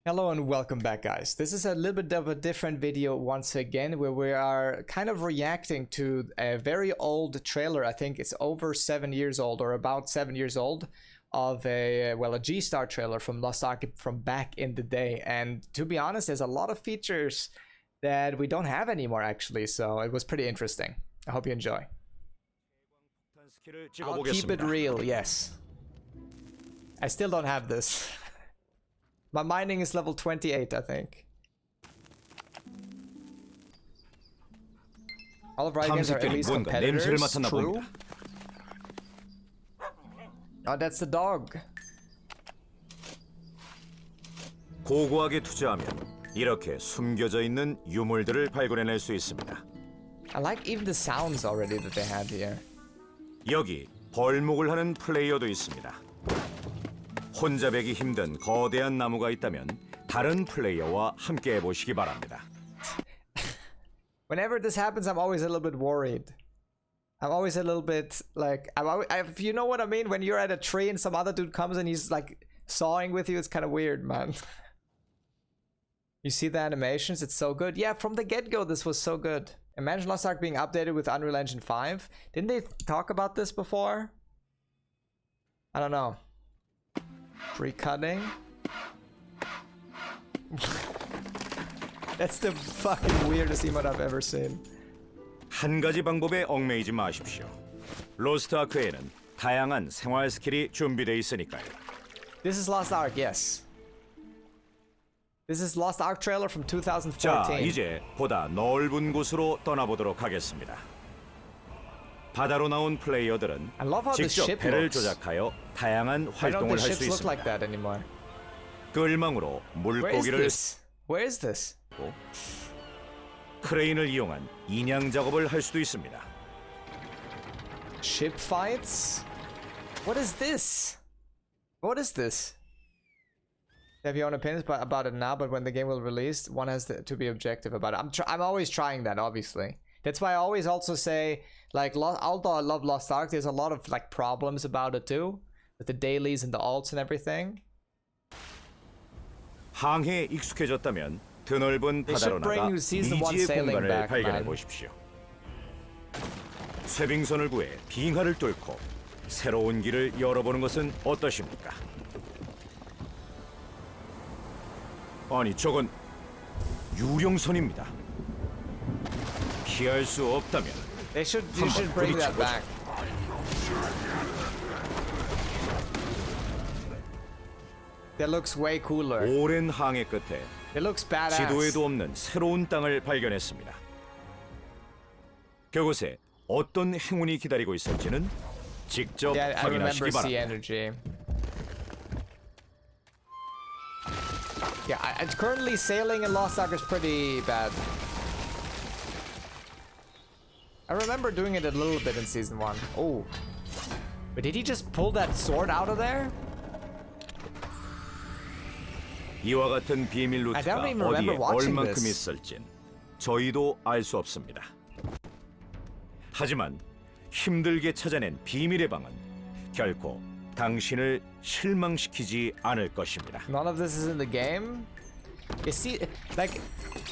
Hello and welcome back, guys. This is a little bit of a different video once again, where we are kind of reacting to a very old trailer. I think it's over 7 years old, or about 7 years old, of a G-Star trailer from Lost Ark from back in the day. And to be honest, there's a lot of features that we don't have anymore actually, so it was pretty interesting. I hope you enjoy. I'll keep it real, yes. I still don't have this. My mining is level 28, I think. All of Raigen's are at least competitors. True. Oh, that's the dog. 고고하게 투자하면 이렇게 숨겨져 있는 유물들을 발견해낼 수 있습니다. I like even the sounds already that they had here. 여기 벌목을 하는 플레이어도 있습니다. 혼자 베기 힘든 거대한 나무가 있다면 다른 플레이어와 함께 해보시기 바랍니다. Whenever this happens, I'm always a little bit worried. I'm always a little bit like, if you know what I mean, when you're at a tree and some other dude comes and he's like sawing with you, it's kind of weird, man. You see the animations? It's so good. Yeah, from the get-go, this was so good. Imagine Lost Ark being updated with Unreal Engine 5. Didn't they talk about this before? I don't know. Tree cutting. That's the fucking weirdest emote I've ever seen. 한 가지 방법에 얽매이지 마십시오. 로스트아크에는 다양한 생활 스킬이 준비되어 있으니까요. This is Lost Ark, yes. This is Lost Ark trailer from 2014. 자, 이제 보다 넓은 곳으로 떠나보도록 하겠습니다. 바다로 나온 플레이어들은 직접 배를 조작하여 다양한 활동을 할 수 있습니다. 끌망으로 물고기를 Where is this? 크레인을 이용한 인양 작업을 할 수도 있습니다. Ship fights? What is this? What is this? Have your own opinions about it now, but when the game will release, one has to be objective about it. I'm always trying that, obviously. That's why I always also say, like, although I love Lost Ark, there's a lot of like problems about it too, with the dailies and the alts and everything. 항해에 익숙해졌다면 드넓은 바다로 나가 미지의 공간을 발견해 보십시오. 쇠빙선을 구해 빙하를 뚫고 새로운 길을 열어보는 것은 어떠십니까? 아니, 저건 유령선입니다. 피할 수 없다면 you should bring that back. That looks way cooler. 오랜 항해 끝에 It looks badass. 지도에도 없는 새로운 땅을 발견했습니다. 그곳에 어떤 행운이 기다리고 있을지는 직접 확인하시기 바랍니다. Yeah, currently sailing in Lost Ark is pretty bad. I remember doing it a little bit in season 1. Oh. But did he just pull that sword out of there? 이와 같은 비밀 루트가 어디에 얼만큼 있을진 저희도 알 수 없습니다. 하지만 힘들게 찾아낸 비밀의 방은 결코 당신을 실망시키지 않을 것입니다. None of this is in the game. You see, like,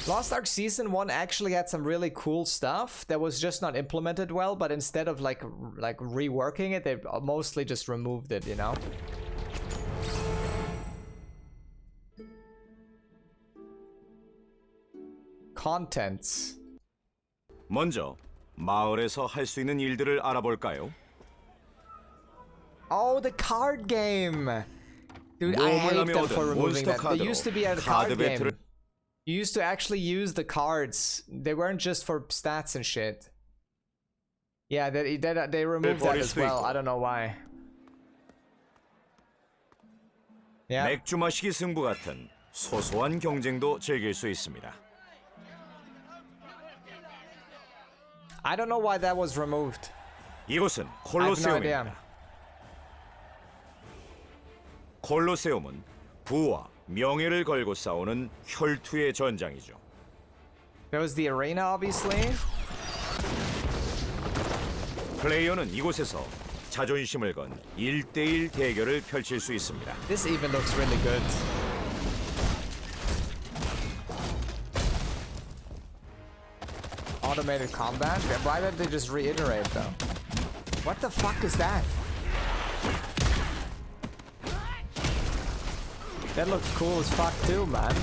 Lost Ark Season 1 actually had some really cool stuff that was just not implemented well, but instead of like reworking it, they mostly just removed it, you know? Contents. 먼저 마을에서 할 수 있는 일들을 알아볼까요? Oh, the card game! Dude, I hate them for removing that. They used to be a card game. You used to actually use the cards. They weren't just for stats and shit. Yeah, they removed that as well. I don't know why. Yeah. 맥주 마시기 승부 같은 소소한 경쟁도 즐길 수 있습니다. I don't know why that was removed. 이곳은 콜로세움입니다. 콜로세움은 부와 명예를 걸고 싸우는 혈투의 전장이죠. There was the arena, obviously. 플레이어는 이곳에서 자존심을 건 1대1 대결을 펼칠 수 있습니다. This even looks really good. automated combat? Why didn't they just reiterate though? What the fuck is that? That looks cool as fuck too, man.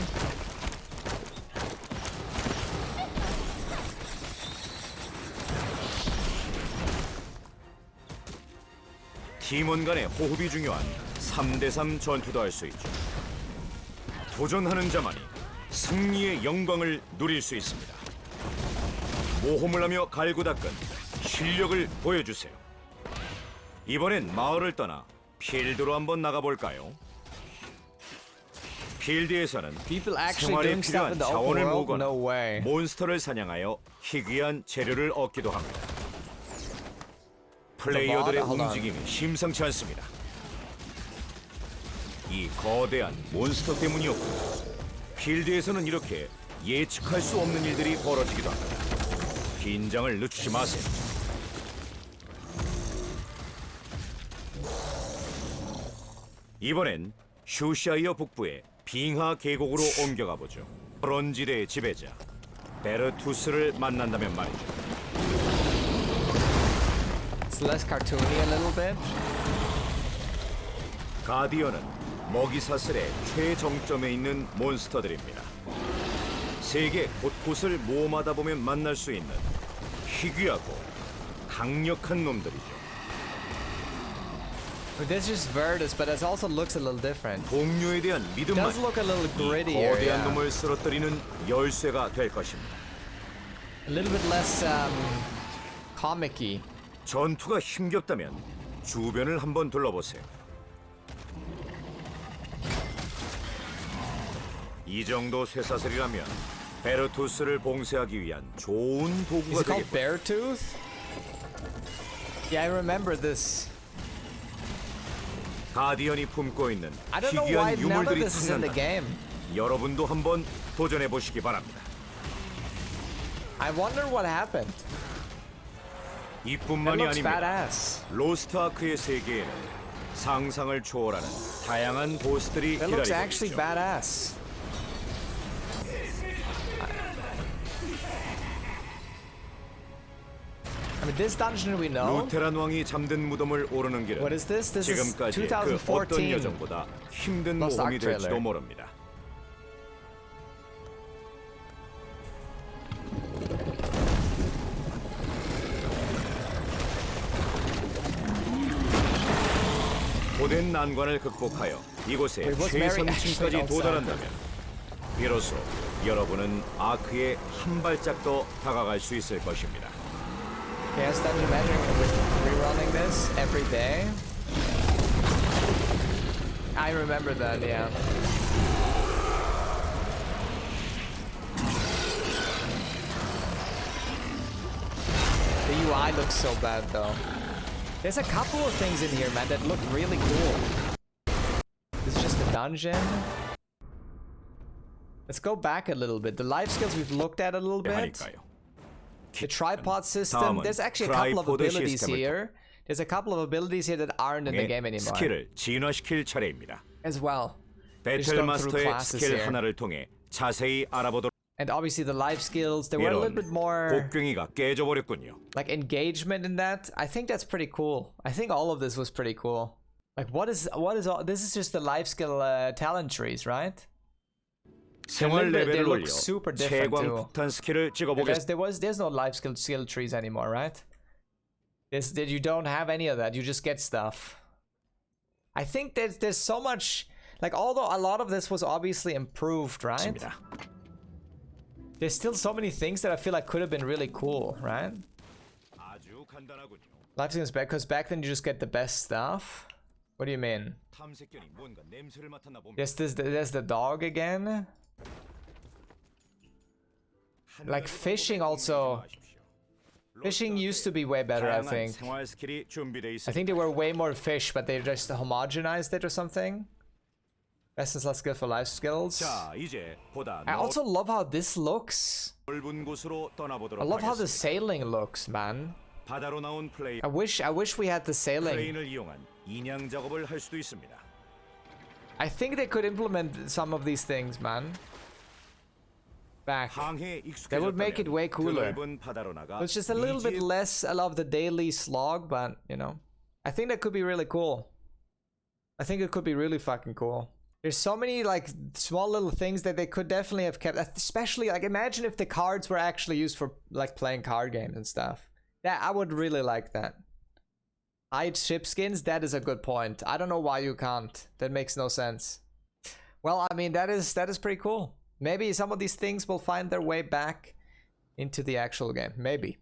팀원 간의 호흡이 중요한 3대3 전투도 할 수 있죠. 도전하는 자만이 승리의 영광을 누릴 수 있습니다. 모험을 하며 갈고 닦은 실력을 보여주세요. 이번엔 마을을 떠나 필드로 한번 나가볼까요? 필드에서는 생활에 필요한 자원을 모으거나 몬스터를 사냥하여 희귀한 재료를 얻기도 합니다. 플레이어들의 움직임이 심상치 않습니다. 이 거대한 몬스터 때문이었고 필드에서는 이렇게 예측할 수 없는 일들이 벌어지기도 합니다. 긴장을 늦추지 마세요. 이번엔 슈샤이어 북부의 빙하 계곡으로 옮겨가 보죠. 브론지대의 지배자 베르투스를 만난다면 말이죠. It's less cartoony a little bit. 가디언은 먹이사슬의 최정점에 있는 몬스터들입니다. 세계 곳곳을 모험하다 보면 만날 수 있는 희귀하고 강력한 놈들이죠. This is Virtus, but it also looks a little different. 동료에 대한 믿음만 Does look a little 이 grittier, 거대한 yeah. 놈을 쓰러뜨리는 열쇠가 될 것입니다. A little bit less comic-y. 전투가 힘겹다면 주변을 한번 둘러보세요. 이 정도 쇠사슬이라면 베르투스를 봉쇄하기 위한 좋은 도구가 Is it called 되겠군요. Beartooth? Yeah, I remember this. 가디언이 품고 있는 I don't know why 희귀한 none of 유물들이 this is in the 찾는다. game. 여러분도 한번 도전해 보시기 바랍니다. I wonder what happened. It 이뿐만이 looks 아닙니다. badass. 로스트아크의 세계에는 상상을 초월하는 다양한 보스들이 It looks 기다리고 actually 있죠. badass. I mean, this dungeon we know. 루테란 왕이 잠든 무덤을 오르는 길은 What is this? This is 지금까지 그 어떤 2014 여정보다 힘든 Lost 모험이 Ark 될지도 trailer. 모릅니다. 고된 난관을 극복하여 이곳에 Wait, was Mary 최선층까지 actually 도달한다면 비로소 여러분은 아크에 한 발짝 더 다가갈 수 있을 것입니다. Yes, dungeon measuring rerunning this every day. I remember that, yeah. The UI looks so bad though. There's a couple of things in here, man, that look really cool. This is just a dungeon. Let's go back a little bit. The life skills we've looked at a little bit. 하니까요. The tripod system. There's actually a couple of 트라이포드 abilities 시스템을 here. There's a couple of abilities here that aren't in the game anymore. 스킬을 진화시킬 차례입니다. As well. Just going through 배틀마스터의 classes 스킬 here. 하나를 통해 자세히 알아보도록. And obviously the life skills, they were a little bit more 곡괭이가 깨져버렸군요. like engagement in that. I think that's pretty cool. I think all of this was pretty cool. Like what is all this is just the life skill talent trees, right? 생활 they 레벨을 look 올려 super different 채광 too. 폭탄 스킬을 찍어보겠습니다. There's no life skill trees anymore, right? You don't have any of that. You just get stuff. I think there's so much, like, although a lot of this was obviously improved, right? There's still so many things that I feel like could have been really cool, right? 아주 간단하군요. Life skills back, because back then you just get the best stuff. What do you mean? 탐색견이 뭔가 냄새를 맡았나 봅니다. Yes, there's the dog again. Like fishing also. Fishing used to be way better, I think. 생활 스킬이 준비돼 I 있습니다. think there were way more fish, but they just homogenized it or something. Best and last skill for life skills. 자, 이제 보다 I also love how this looks. 넓은 곳으로 떠나보도록 I love how the 하겠습니다. sailing looks, man. 바다로 나온 플레이 I wish we had the sailing. 크레인을 이용한 인양 작업을 할 수도 있습니다. I think they could implement some of these things, man. back. That would make it way cooler. It's just a little bit less. I love the daily slog, but you know, I think that could be really cool. I think it could be really fucking cool. There's so many like small little things that they could definitely have kept, especially like imagine if the cards were actually used for like playing card games and stuff. That I would really like that. Hide ship skins, that is a good point. I don't know why you can't. That makes no sense. Well, I mean that is pretty cool. Maybe some of these things will find their way back into the actual game. Maybe.